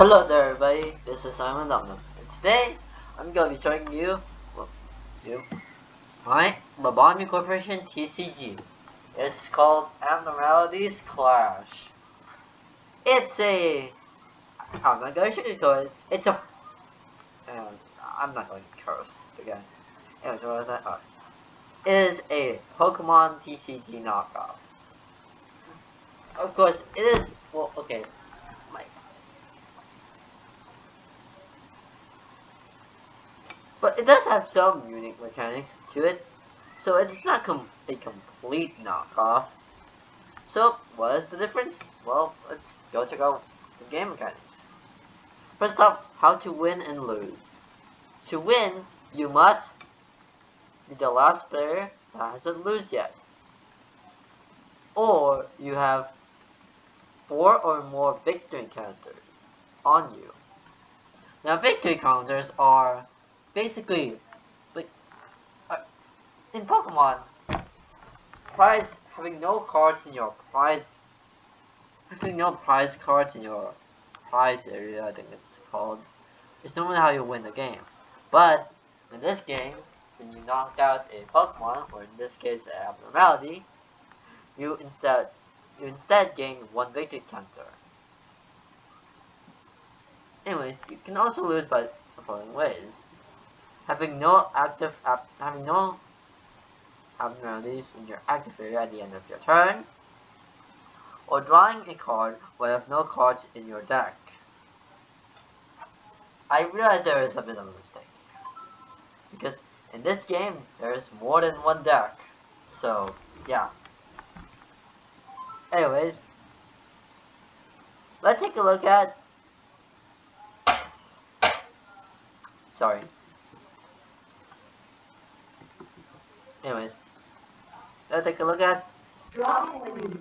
Hello there everybody, this is Simon Dunham, and today I'm going to be showing you, my Lobotomy Corporation TCG. It's called Abnormalities Clash. I'm not going to sugarcoat it, I'm not going to curse again. Anyways, what was that? It is a Pokemon TCG knockoff. Of course, it is, but it does have some unique mechanics to it, so it's not a complete knockoff. So, what is the difference? Well, let's go check out the game mechanics. First off, how to win and lose. To win, you must be the last player that hasn't lost yet. Or you have 4 or more victory counters on you. Now, victory counters are basically like in Pokemon, having no prize cards in your prize area, I think it's called. It's normally how you win the game. But in this game, when you knock out a Pokemon, or in this case an abnormality, you instead gain 1 victory counter. Anyways, you can also lose by the following ways: having no abnormalities in your active area at the end of your turn, or drawing a card when you have no cards in your deck. I realize there is a bit of a mistake, because in this game there is more than one deck, so yeah. Anyways, let's take a look at, anyways, let's take a look at abnormalities.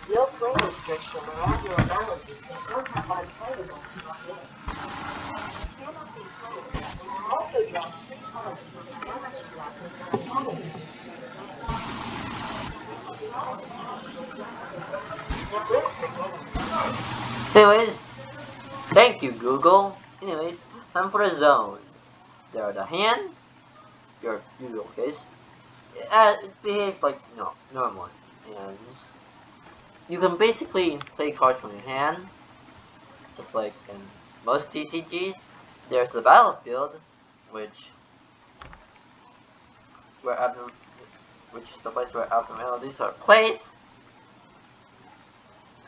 No play restriction or abnormalities that don't have unplayable list. Cannot be played, and will also draw 3 cards from the damage block with your opponent in the same game. Now where's the game? Anyways, thank you Google. Anyways, time for the zones. There are the hand, your usual case. It behaves like normal, and you can basically play cards from your hand, just like in most TCGs. There's the battlefield, which is the place where abnormalities are placed,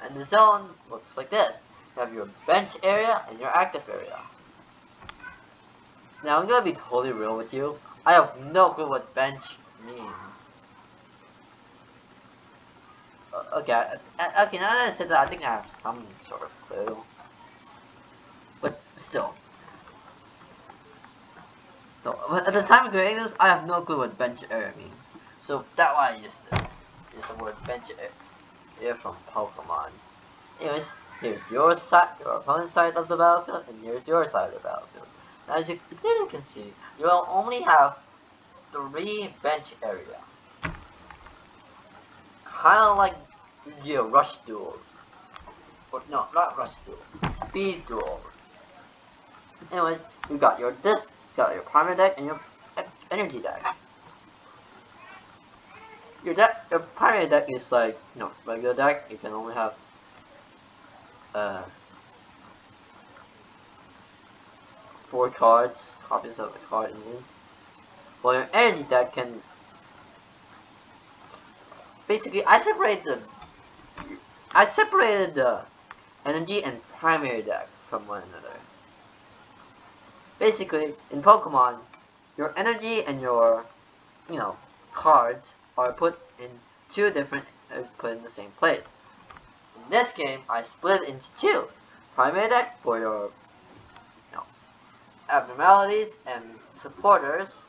and the zone looks like this. You have your bench area and your active area. Now I'm gonna be totally real with you. I have no clue what bench means. Okay, now that I said that, I think I have some sort of clue. But still. No, but at the time of creating this, I have no clue what bench area means. So that's why I used the word bench area from Pokemon. Anyways, here's your opponent's side of the battlefield, and here's your side of the battlefield. Now, as you clearly can see, you'll only have 3 bench area. Kind of like rush duels. Or no, not rush duels. Speed duels. Anyways, you got your primary deck and your energy deck. Your primary deck is like regular deck. You can only have 4 copies of the card in it. While your energy deck can basically I separated the energy and primary deck from one another. Basically, in Pokemon, your energy and your cards are put in the same place. In this game, I split it into 2. Primary deck for your abnormalities and supporters,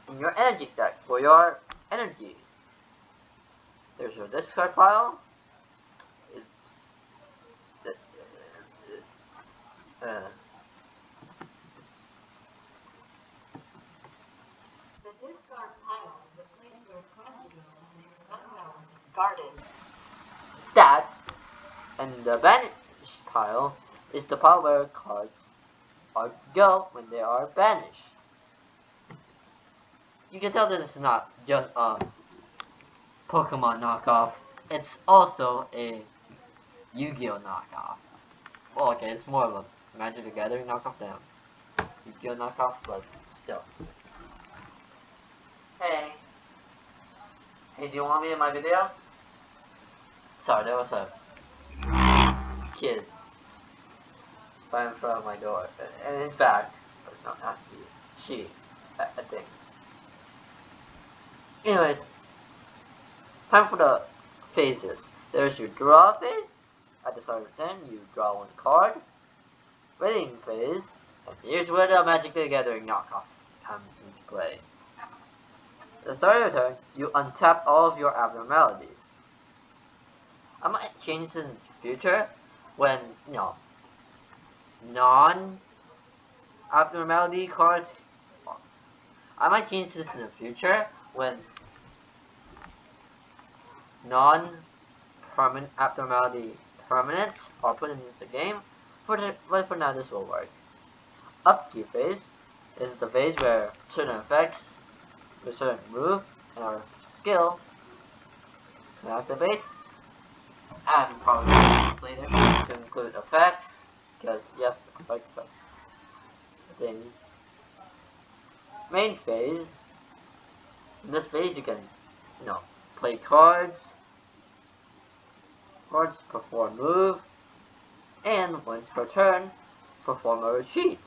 and your energy deck for your energy. There's your discard pile. It's The discard pile is the place where cards go when they are discarded. that, and the banish pile is the pile where cards go when they are banished. You can tell that it's not just a Pokemon knockoff, it's also a Yu-Gi-Oh knockoff. Well, okay, it's more of a Magic the Gathering knockoff than a Yu-Gi-Oh knockoff, but still. Hey. Hey, do you want me in my video? Sorry, there was a kid right in front of my door, and it's back. But no, not he. She, I think. Anyways, time for the phases. There's your draw phase. At the start of the turn, you draw one card. Waiting phase, and here's where the Magic the Gathering knockoff comes into play. At the start of your turn, you untap all of your abnormalities. I might change in the future when, non-abnormality cards. I might change this in the future when non-permanent abnormality permanents are put into the game. But for now, this will work. Upkeep phase is the phase where certain effects, with certain move, and our skill can activate. And probably this later to include effects, because yes, effects are a thing. Main phase. In this phase, you can, play cards. Cards perform move, and once per turn, perform a retreat.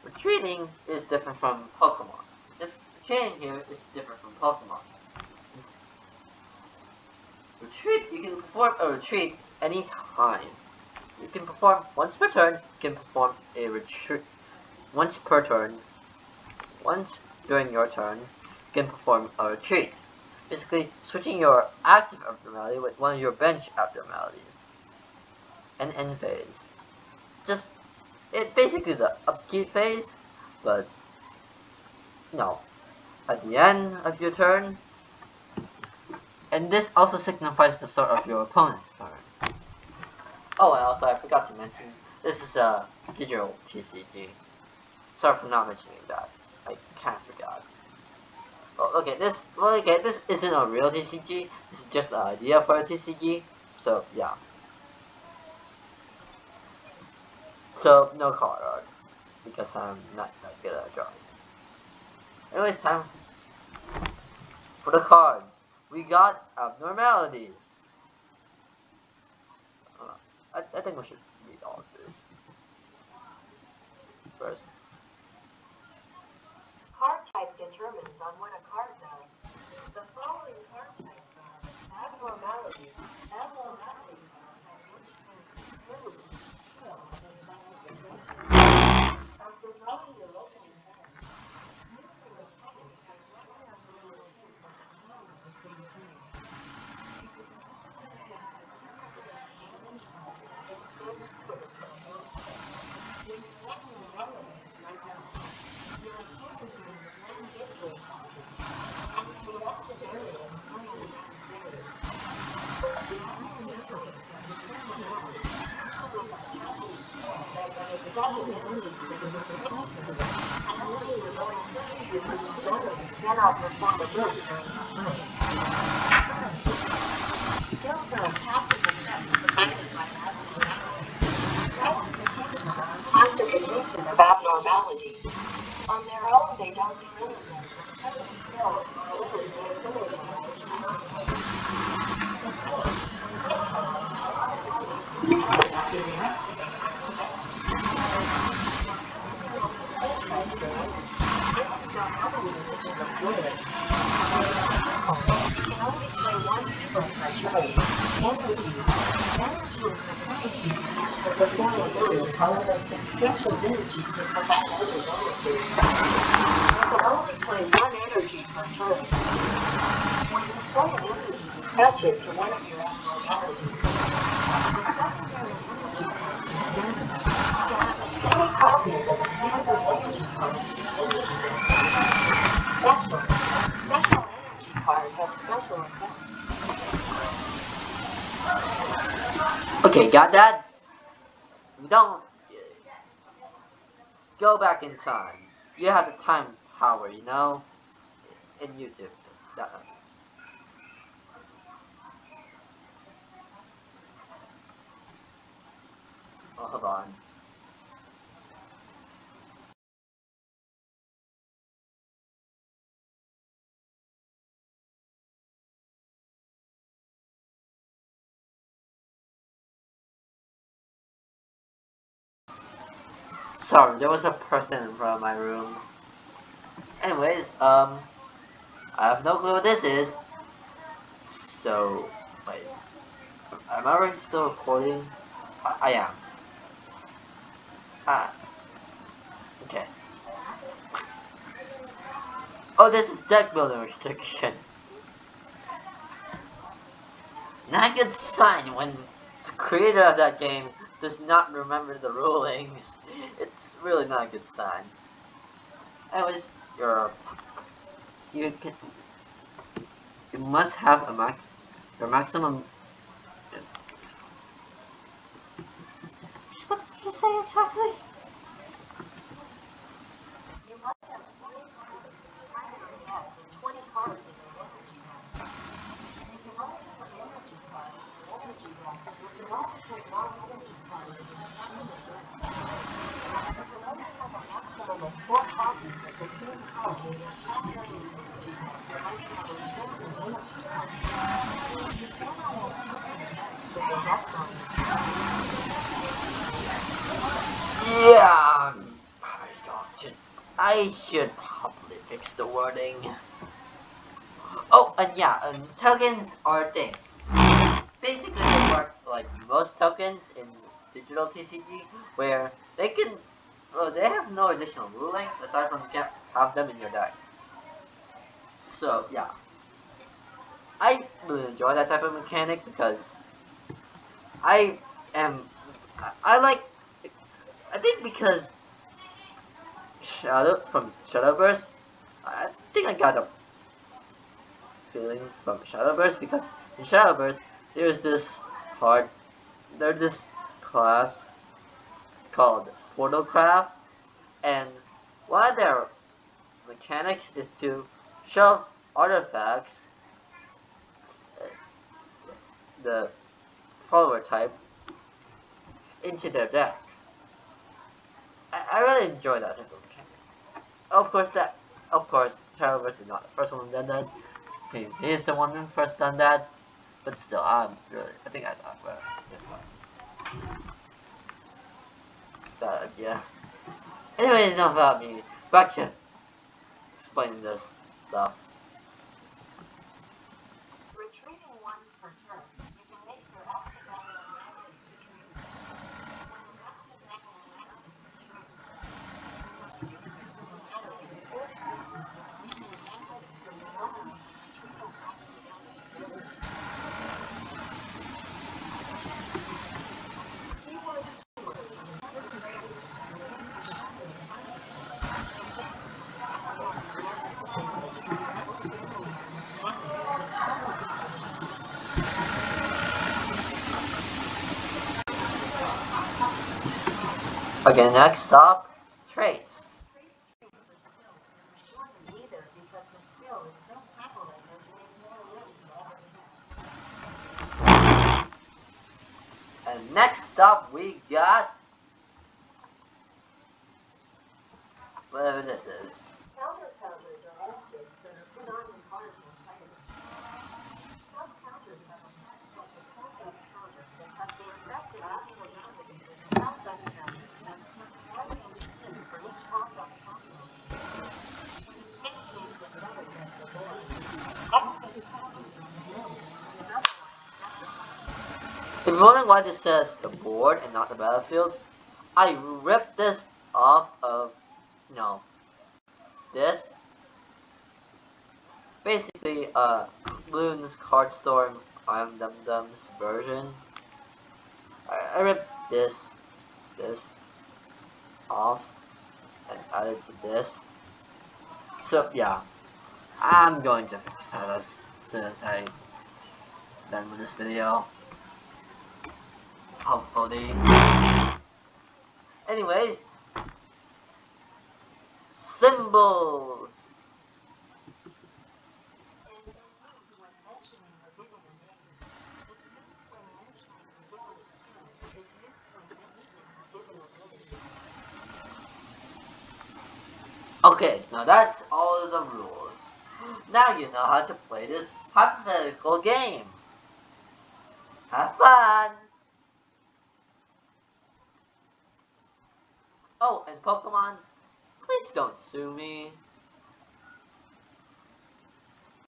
Retreating is different from Pokemon. Retreating here is different from Pokemon. Retreat, you can perform a retreat anytime. You can perform once per turn, you can perform a retreat once per turn. Once during your turn, you can perform a retreat. Basically, switching your active abnormality with one of your bench abnormalities. An end phase. It's basically the upkeep phase, but, at the end of your turn. And this also signifies the start of your opponent's turn. Oh, and also I forgot to mention, this is a digital TCG. Sorry for not mentioning that. I kind of forgot. This isn't a real TCG. This is just an idea for a TCG. So yeah. So no card art because I'm not that good at drawing. Anyways, time for the cards. We got abnormalities. I think we should read all of this first. Card type determines on what a card does. The following card types are abnormality. Abnormality has which can move, skill, and classification. After drawing your opening hand, you and your opponent have one abnormality from all at the same time. You can also cast a single damage card and search for the spell. When your abnormality is right now, your opponent gains one victory card, and if you left an area normally unfazed. The abnormality can be carried out usually by tapping a spell that when a static entity that is attached to it, however your own place your abnormality cannot perform a move during its turn. Skills are a passive effect provided by abnormality. Classification of abnormality. On their own, they don't do anything, but certain skills or moves will synergize to keep up. Support. Support cards are abnormalities added after they activate their effect. Several support types are needed. Humans don't have any original players. You can only play one hero per turn. Energy. Energy is the currency used to perform a move, however, some special energy can provide other bonuses. You can only play one energy per turn. When you play an energy, attach it to one of your abnormalities. The secondary energy types are standard. Any copies of the standard energy card in your energy deck. Special. Special energy card has special effects. Okay, got that? We don't go back in time. You have the time power, you know? In YouTube. That, oh, hold on. Sorry, there was a person in front of my room. Anyways, I have no clue what this is. So, wait, am I already still recording? I am. Ah, okay. Oh, this is deck building restriction. Not a good sign when the creator of that game does not remember the rulings. It's really not a good sign. Anyways, you can you must have your maximum. What did you say exactly? You must have 20 cards in your primary deck and 20 cards in your energy deck. You can only put energy cards in your energy deck, and you can only put non-energy cards in your primary deck. You can only have a maximum of 4 copies of the same card in your primary energy deck unless you have a standard energy card. You cannot have token sets with a deck builder. Yeah, I should probably fix the wording. Oh, and yeah, tokens are a thing. Basically, they work like most tokens in digital TCG, where they have no additional rulings aside from you can't have them in your deck. So yeah, I really enjoy that type of mechanic because I am, I like, I think because Shadowburst, I think I got a feeling from Shadowburst because in Shadowburst there's hard, there's this class called Portalcraft, and one of their mechanics is to shove artifacts, uh, the follower type, into their deck. I really enjoy that type of mechanic. Of course, Shadowverse is not the first one who done that. PvZ is the one who first done that, but still, I think I thought that idea. Anyways, enough about me. Back to explaining this stuff. Retreating once per turn, you can make your active abnormality retreat. When an active abnormality retreats, the retreating abnormality still traces your remaining input from the moment of the retreating's abnormality ability. Keyboard stewards are secret phrases that are used to shuffle the cards again. Example, instead of using random stores, try opening the random pack and shuffle 2 times. Okay, next stop, traits. Traits are skills that are short in either because the skill is so prevalent as to make more room for other text. And next stop we got whatever this is. Counter counters are objects that are put on your cards or players. Some counters have effects like the count-up counter that has the effect of abnormality, and the count-up counter has +1 HP for each count-up counter on the board. It keeps a center deck the board. It puts counters on the board unless otherwise specified. If you're wondering why this says the board and not the battlefield, I ripped this off of, no, this. Basically, Bloons card store I'm Dum Dum's version. I ripped this off and added to this. So yeah, I'm going to fix that as soon as I done with this video. Hopefully. Anyways, symbols. And this means when mentioning or giving a name. This means when mentioning or giving a skill. This means when mentioning or giving a ability. Okay, now that's all the rules. Now you know how to play this hypothetical game. Have fun! Oh, and Pokemon, please don't sue me.